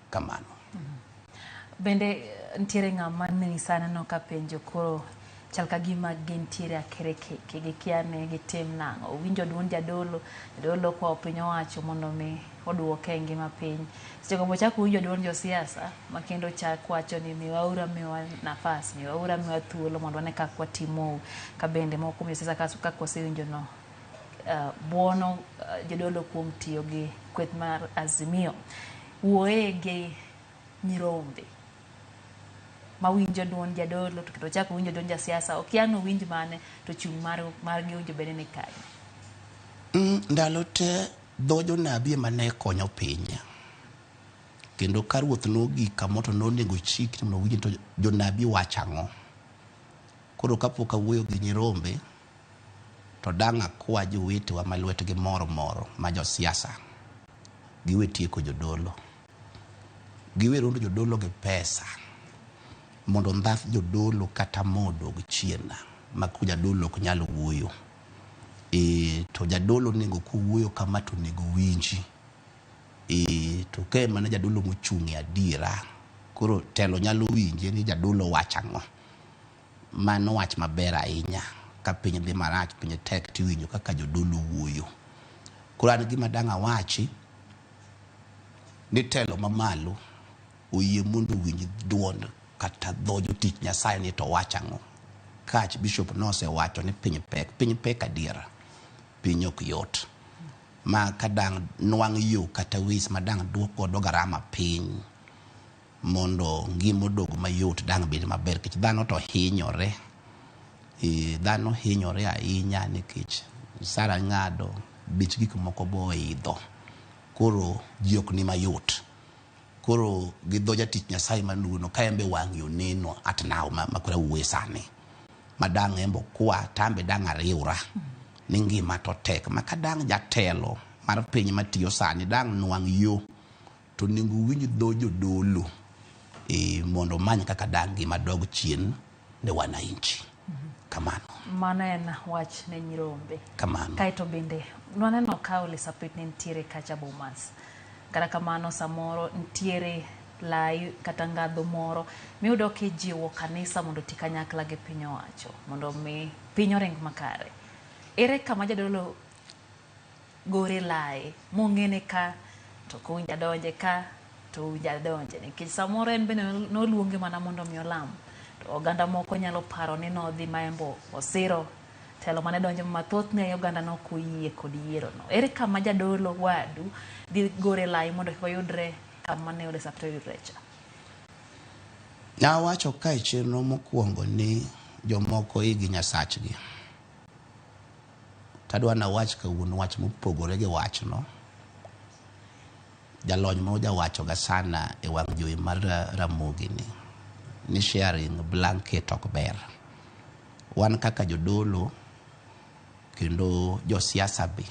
kamano. Bende ntiere ng'ama ni sana no ka penjo koro chal ka gima gintiere akere kege kiane gitim nang'o winjo duond jadolo kwa piny owacho mondo mi oduoke ngima piny sechego bochako winjo duond josiasa makendo chak wacho ni miwaura miwa nafas miwaura miwa thuolo mondo wane kaka watimo ka bende moko kuom josiasa kaka wasewinjo no buono jadolo kuom tiyo gi kweth mar Azimio wuoye gi nyirombe mawinjo duond jadolo to chako winjo duond jasiasa okiano winj mane to chung' mar gi winjo bende ni kanye. Ndalo te dho jonabi mane konyo piny kendo ka ruoth nogik kamo to nonego chik mondo winj to jonabi wacho ang'o. Koro kapok awuoyo gi nyirombe to dang' akwa jowetewa ma lwetgi moro ma josiasa giwe tieko jodolo, giwe rondo jodolo gi pesa mondo ndhath jodolo kata modo gi chien ma ku jadolo ok nyalo wuoyo. To jadolo nego kuwuoyo kama to nego winji. To ke mana jadolo mochung' e adiera koro telo nyalo winje ni jadolo wacho ang'o. Mano wach maber ahinya ka piny dhi marach piny tek tiwinjo kaka jodolo wuoyo. Koro an gima dang' awachi ni telo mamalo oyie mondo winj duond kata dho jotich Nyasaye ni to wacho ang'o. Ka Archbishop nosewacho ni piny pek adiera, piny ok yot. Ma kadang' nwang' yo kata wis madang' duoko do garama piny mondo ngima odog mayot dang' bed maber kich dhano to hinyore. Dhano hinyore ahinya nikech sara ng'ado bech gik moko bo idho. Koro ji ok ni mayot. Koro gidho jatich Nyasaye manuno ka embe wang'i oneno atnaw makura uwe sani. Madang' embo kwa tambe dang' ariura. Ni ngima to tek makadang' jatelo mar piny matiyo sani dang' nwang' yo to nego winj dho jodolo mondo many kaka dang' ngima dog chien ne wananchi. Kamano. Mano en wach ne nyirombe. Kamano. Kaito bende nwaneno ka Ole Sapit ne ntiere kacha Bomas. Kata kamano samoro ntiere lai kata ngadho moro miyudo kijiwo kanisa mondo ti kanyakla gi piny owacho mondo mi piny oring makare. Ere kama jadolo gore lai mong'ene ka to kuwinja donje ka to winja donje nikech samoro en bende noluonge mana mondo mi olam to oganda moko nyalo paro ni nodhi maembo osiro telo mane donjo mathoth ne oganda no kuyie kod yiero no. Ere kama jadolo wadu dhi gore lai mondo oyudre kama ne Ole Sapit oyudre cha. Nawacho ka chirno mokwongo ni jomoko igi nyasachgi. Tadwa na wach kawuono wach mopogore gi wachno. Jalony mo jawacho ga sana e wang' jowi mar Ramogi ni sharing blanket ok ber. Wan kaka jodolo kendo josiasa be.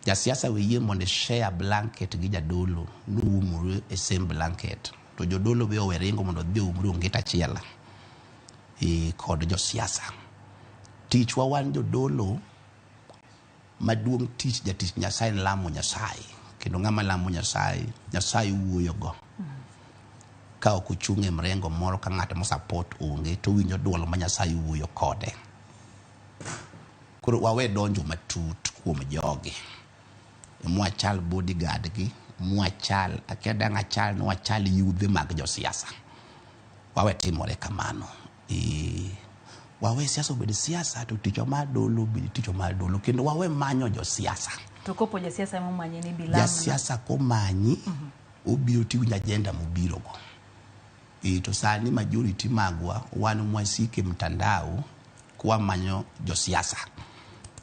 Jasiasa wiye mondo share blanket gi jadolo nuumuru e same blanket. To jodolo be oweringo mondo dhi umru ngita achiel kod josiasa. Tich wa wan jodolo maduong' tich jatich Nyasaye lamo Nyasaye kendo ng'ama lamo Nyasaye wuoyo go. Ka ok ochung' e mrengo moro ka ng'at mo support onge to winjo duol ma Nyasaye wuoyo kode. Koro wawe donjo matut kuom jogi. Mwachal bodyguard gi, mwachal akedang' achal no wachal yudhe mag josiasa. Wawe timore kamano. Wawe siasa obed siasa to ticho mar dolo obed ticho mar dolo kendo wawe manyo josiasa. To kopo josiasa momanyi ni bilam. Jasiasa komanyi obiro tiwinjo agenda mobiro go. To sani majority magwa wan mwasike mtandao kwa manyo josiasa.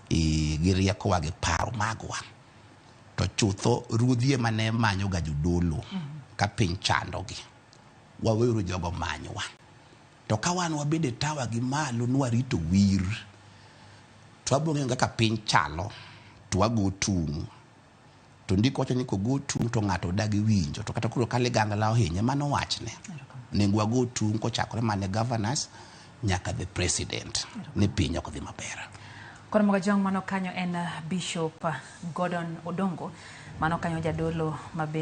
Gi rieko wa gi paro magwa. To chutho ruodhie mane manyo ga jodolo ka piny chando gi. Waweuru jogo manyowa. To ka wan wabede tawa gi malo nwarito wir. To wabong'e kaka piny chalo to wago tung'. To ndiko wacho ni kogo tung' to ng'ato dagi winjo to kata kuro ka ligangla ohinye mano wachne. Nego wago tung' kochakore mane governors nyaka the president ni piny ok dhi maber. Koro mga jong mano kanyo en Bishop Gordon Odongo mano kanyo jadolo maben